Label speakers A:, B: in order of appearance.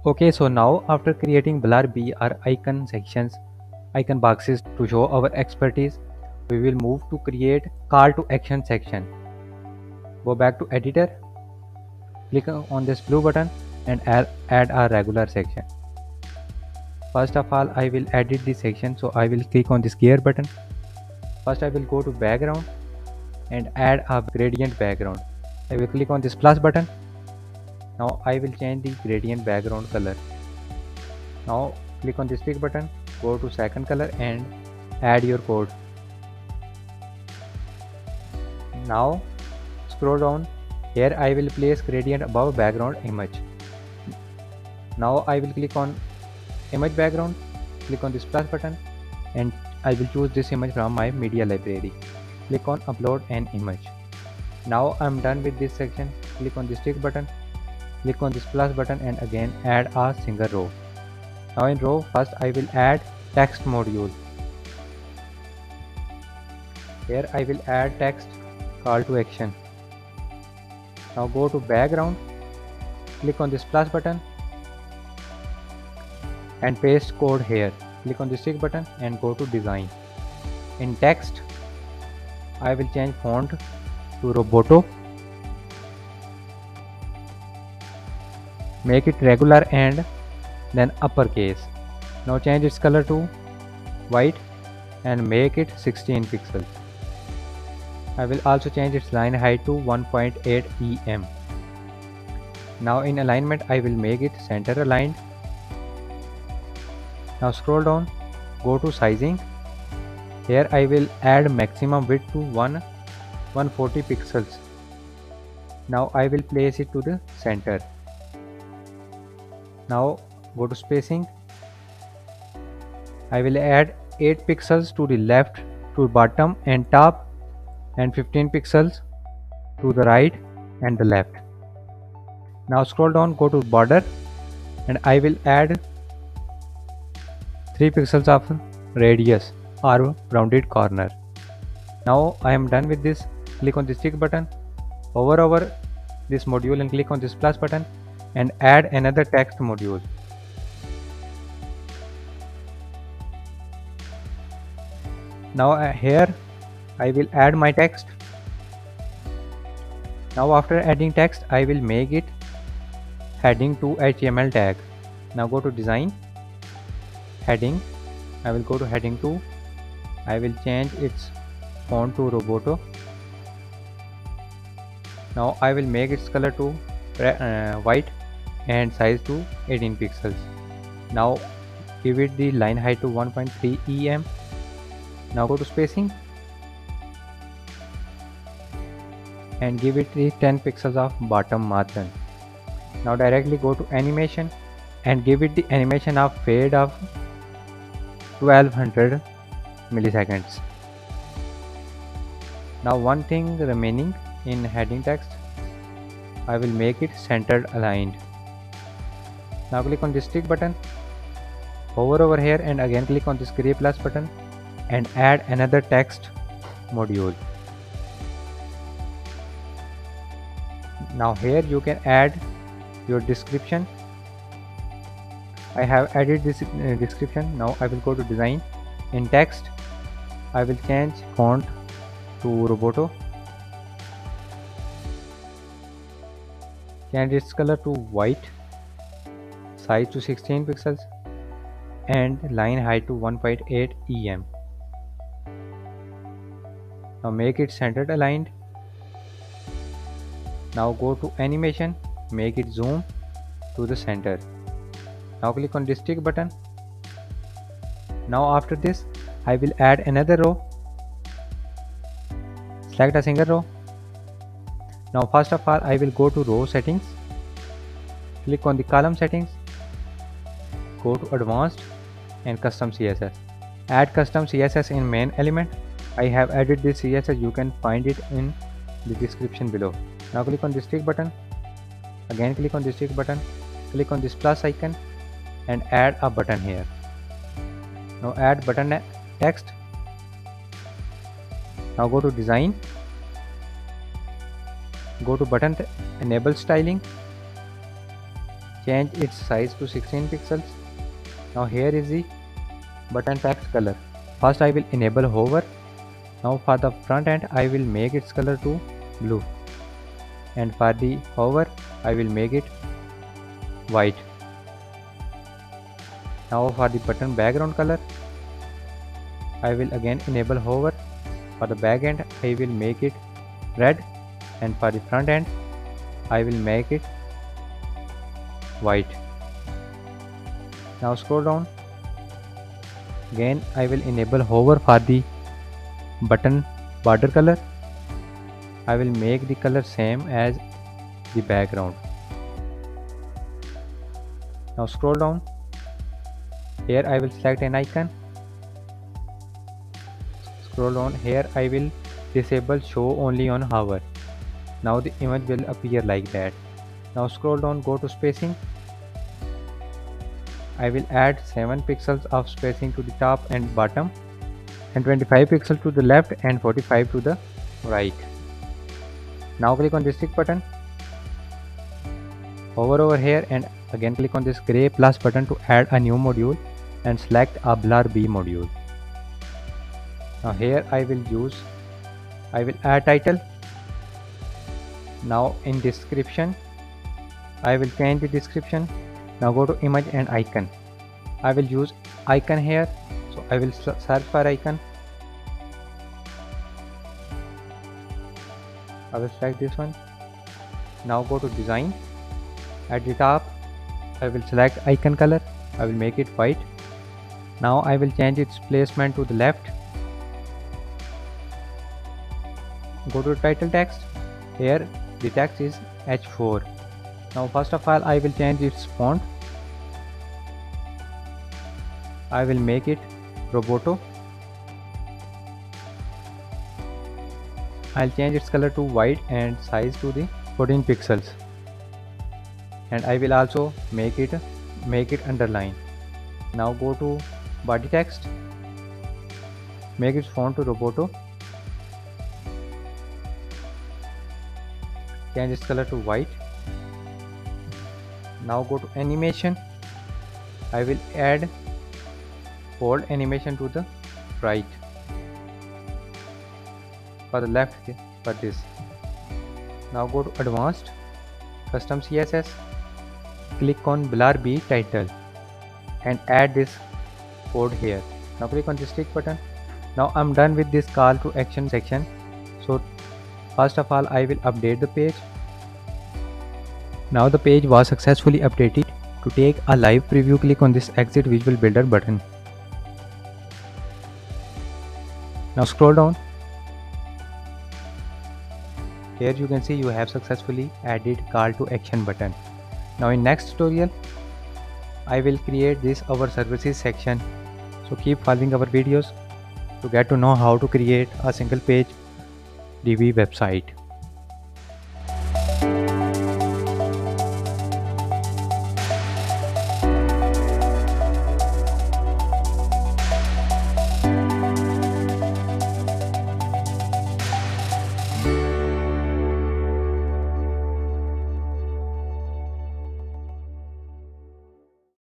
A: Okay, so now after creating blurb or icon sections, icon boxes to show our expertise, we will move to create call to action section. Go back to editor, click on this blue button and add a regular section. First of all, I will edit this section, so I will click on this gear button. First I will go to background and add a gradient background. I will click on this plus button. Now I will change the gradient background color. Now click on this tick button, go to second color and add your code. Now scroll down. Here I will place gradient above background image. Now I will click on image background, click on this plus button and I will choose this image from my media library. Click on upload an image. Now I'm done with this section. Click on this tick button, click on this plus button and again add a single row. Now in row, first I will add text module. Here I will add text call to action. Now go to background, click on this plus button and paste code here. Click on this tick button and go to design. In text, I will change font to Roboto. Make it regular and then uppercase. Now change its color to white and make it 16 pixels. I will also change its line height to 1.8 em. Now in alignment I will make it center aligned. Now scroll down, go to sizing. Here I will add maximum width to 140 pixels. Now I will place it to the center. Now go to spacing. I will add 8 pixels to the left to bottom and top and 15 pixels to the right and the left. Now scroll down, go to border and I will add 3 pixels of radius or rounded corner. Now I am done with this. Click on this tick button, hover over this module and click on this plus button and add another text module. Now here I will add my text. Now after adding text I will make it heading to HTML tag. Now go to design, heading. I will go to heading 2. I will change its font to Roboto. Now I will make its color to white and size to 18 pixels. Now give it the line height to 1.3 em. Now go to spacing and give it the 10 pixels of bottom margin. Now directly go to animation and give it the animation of fade of 1200 milliseconds. Now one thing remaining in heading text, I will make it centered aligned. Now click on this tick button, hover over here and again click on this gray plus button and add another text module. Now here you can add your description. I have added this description. Now I will go to design. In text I will change font to Roboto, change its color to white, size to 16 pixels and line height to 1.8 em. Now make it centered aligned. Now go to animation, make it zoom to the center. Now click on this tick button. Now after this I will add another row. Select a single row. Now first of all I will go to row settings, click on the column settings, go to advanced and custom CSS. Add custom CSS in main element. I have added this CSS, you can find it in the description below. Now click on this tick button, again click on this tick button, click on this plus icon and add a button here. Now add button text. Now go to design, go to button enable styling change its size to 16 pixels. Now here is the button text color. First I will enable hover. Now for the front end I will make its color to blue, and for the hover I will make it white. Now for the button background color I will again enable hover. For the back end I will make it red, and for the front end I will make it white. Now scroll down. Again I will enable hover. For the button border color I will make the color same as the background. Now scroll down. Here I will select an icon. Scroll down. Here I will disable show only on hover. Now the image will appear like that. Now scroll down, go to spacing. I will add 7 pixels of spacing to the top and bottom, and 25 pixels to the left and 45 to the right. Now click on this tick button, hover over here, and again click on this gray plus button to add a new module and select a blur B module. Now here I will add title. Now in description I will change the description. Now go to image and icon. I will use icon here, so I will search for icon. I will select this one. Now go to design. At the top I will select icon color. I will make it white. Now I will change its placement to the left. Go to title text. Here the text is H4. Now first of all I will change its font. I will make it Roboto. I'll change its color to white and size to the 14 pixels. And I will also make it underline. Now go to body text. Make its font to Roboto. Change its color to white. Now go to animation. I will add fold animation to the right. For the left for this. Now go to advanced, custom CSS. Click on blur B title and add this code here. Now click on this tick button. Now I'm done with this call to action section. So first of all I will update the page. Now the page was successfully updated. To take a live preview, click on this exit visual builder button. Now scroll down. Here you can see you have successfully added call to action button. Now in next tutorial I will create this our services section. So keep following our videos to get to know how to create a single page Divi website.